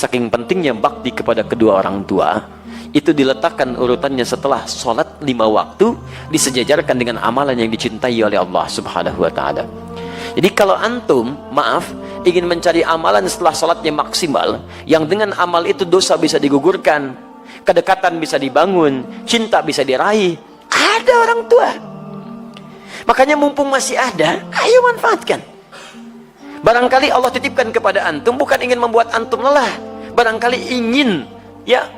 saking pentingnya bakti kepada kedua orang tua, itu diletakkan urutannya setelah sholat 5 waktu, disejajarkan dengan amalan yang dicintai oleh Allah Subhanahu wa ta'ala. Jadi kalau antum, maaf, ingin mencari amalan setelah sholatnya maksimal, yang dengan amal itu dosa bisa digugurkan, kedekatan bisa dibangun, cinta bisa diraih, ada orang tua. Makanya mumpung masih ada, ayo manfaatkan. Barangkali Allah titipkan kepada antum bukan ingin membuat antum lelah, barangkali ingin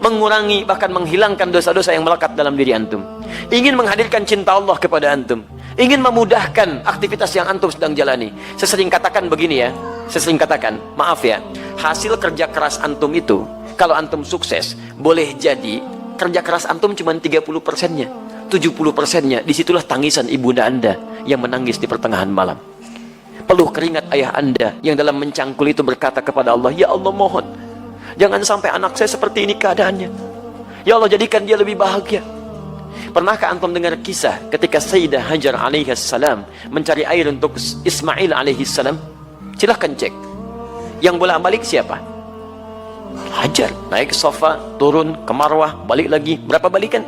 mengurangi, bahkan menghilangkan dosa-dosa yang melekat dalam diri antum, ingin menghadirkan cinta Allah kepada antum, ingin memudahkan aktivitas yang antum sedang jalani. Sesering katakan begini ya, sesering katakan, maaf ya, hasil kerja keras antum itu, kalau antum sukses, boleh jadi kerja keras antum cuma 30%-nya, 70%-nya, disitulah tangisan ibunda anda yang menangis di pertengahan malam, peluh keringat ayah anda yang dalam mencangkul itu berkata kepada Allah, ya Allah mohon, jangan sampai anak saya seperti ini keadaannya, ya Allah jadikan dia lebih bahagia. Pernahkah antum dengar kisah ketika Sayyidah Hajar alaihissalam mencari air untuk Ismail alaihissalam? Silahkan cek. Yang bolak-balik siapa? Hajar. Naik ke sofa, turun ke Marwah, balik lagi. Berapa balikan?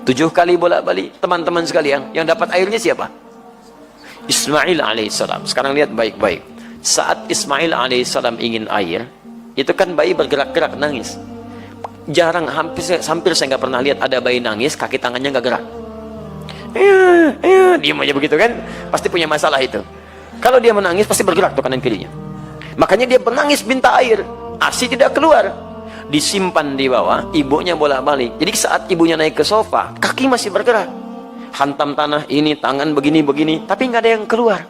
7 kali bolak-balik. Teman-teman sekalian, yang dapat airnya siapa? Ismail alaihissalam. Sekarang lihat baik-baik. Saat Ismail alaihissalam ingin air, itu kan bayi bergerak-gerak nangis. Jarang, hampir saya nggak pernah lihat ada bayi nangis kaki tangannya nggak gerak. Diam aja begitu kan, pasti punya masalah itu. Kalau dia menangis pasti bergerak tuh kanan kirinya. Makanya dia menangis minta air, ASI tidak keluar, disimpan di bawah, ibunya bolak-balik. Jadi saat ibunya naik ke sofa, kaki masih bergerak, hantam tanah ini, tangan begini-begini, tapi nggak ada yang keluar.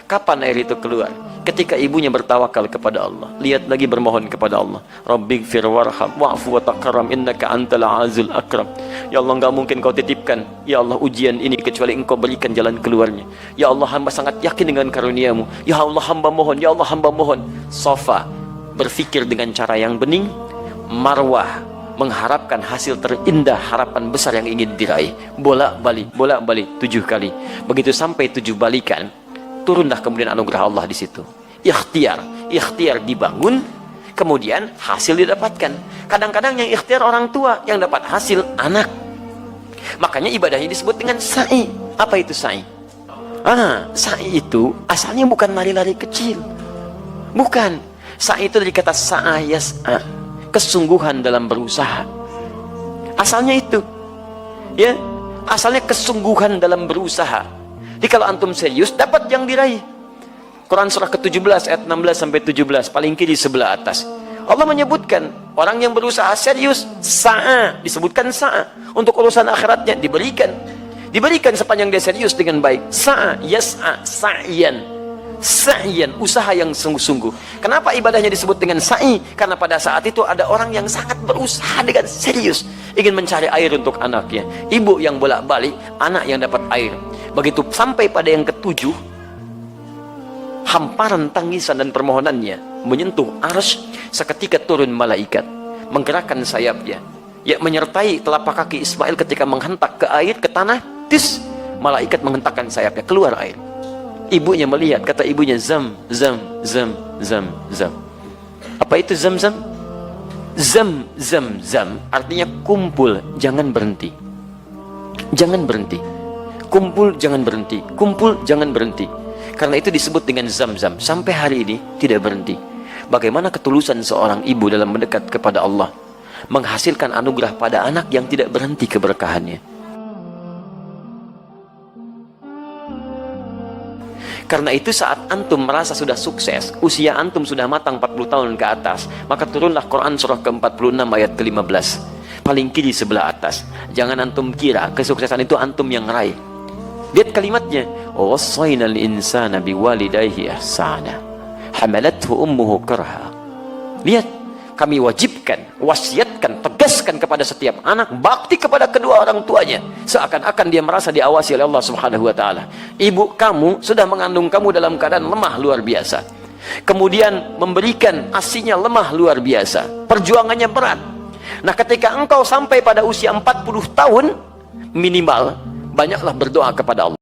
Kapan air itu keluar? Ketika ibunya bertawakal kepada Allah, lihat lagi bermohon kepada Allah, Rabbighfir warham wa'fu wa takaram innaka antal azizul akram. Ya Allah, enggak mungkin kau titipkan ya Allah ujian ini kecuali engkau berikan jalan keluarnya. Ya Allah, hamba sangat yakin dengan karuniamu. Ya Allah, hamba mohon, ya Allah, hamba mohon. Sofa berpikir dengan cara yang bening, Marwah mengharapkan hasil terindah, harapan besar yang ingin diraih. Bolak-balik 7 kali. Begitu sampai 7 balikan, turunlah kemudian anugerah Allah di situ. Ikhtiar dibangun, kemudian hasil didapatkan. Kadang-kadang yang ikhtiar orang tua, yang dapat hasil anak. Makanya ibadahnya disebut dengan sa'i. Apa itu sa'i? Sa'i itu asalnya bukan lari-lari kecil. Bukan. Sa'i itu dari kata sa'a yas'a, kesungguhan dalam berusaha. Asalnya itu. Ya, asalnya kesungguhan dalam berusaha. Jadi kalau antum serius, dapat yang diraih. Quran surah ke-17 ayat 16 sampai 17, paling kiri sebelah atas. Allah menyebutkan orang yang berusaha serius, sa'a, disebutkan sa'a. Untuk urusan akhiratnya diberikan sepanjang dia serius dengan baik. Sa'a yas'a sa'yan, usaha yang sungguh-sungguh. Kenapa ibadahnya disebut dengan sa'i? Karena pada saat itu ada orang yang sangat berusaha dengan serius, ingin mencari air untuk anaknya. Ibu yang bolak-balik, anak yang dapat air. Begitu sampai pada yang ke-7, hamparan tangisan dan permohonannya menyentuh arsy, seketika turun malaikat, menggerakkan sayapnya, menyertai telapak kaki Ismail ketika menghentak ke air, ke tanah, malaikat menghentakkan sayapnya, keluar air. Ibunya melihat, kata ibunya, zam. Apa itu zam? Zam artinya kumpul, jangan berhenti. Kumpul, jangan berhenti. Karena itu disebut dengan zam-zam. Sampai hari ini tidak berhenti. Bagaimana ketulusan seorang ibu dalam mendekat kepada Allah, menghasilkan anugerah pada anak yang tidak berhenti keberkahannya. Karena itu saat antum merasa sudah sukses, usia antum sudah matang 40 tahun ke atas, maka turunlah Quran surah ke-46 ayat ke-15, paling kiri sebelah atas. Jangan antum kira kesuksesan itu antum yang raih. Lihat kalimatnya, wassaynal insana biwalidayhi ihsana hamalathu ummuhu karha. Lihat, kami wajibkan, wasiatkan, tegaskan kepada setiap anak bakti kepada kedua orang tuanya, seakan-akan dia merasa diawasi oleh Allah Subhanahu wa taala. Ibu kamu sudah mengandung kamu dalam keadaan lemah luar biasa, kemudian memberikan ASINya lemah luar biasa, perjuangannya berat. Nah, ketika engkau sampai pada usia 40 tahun minimal, banyaklah berdoa kepada Allah.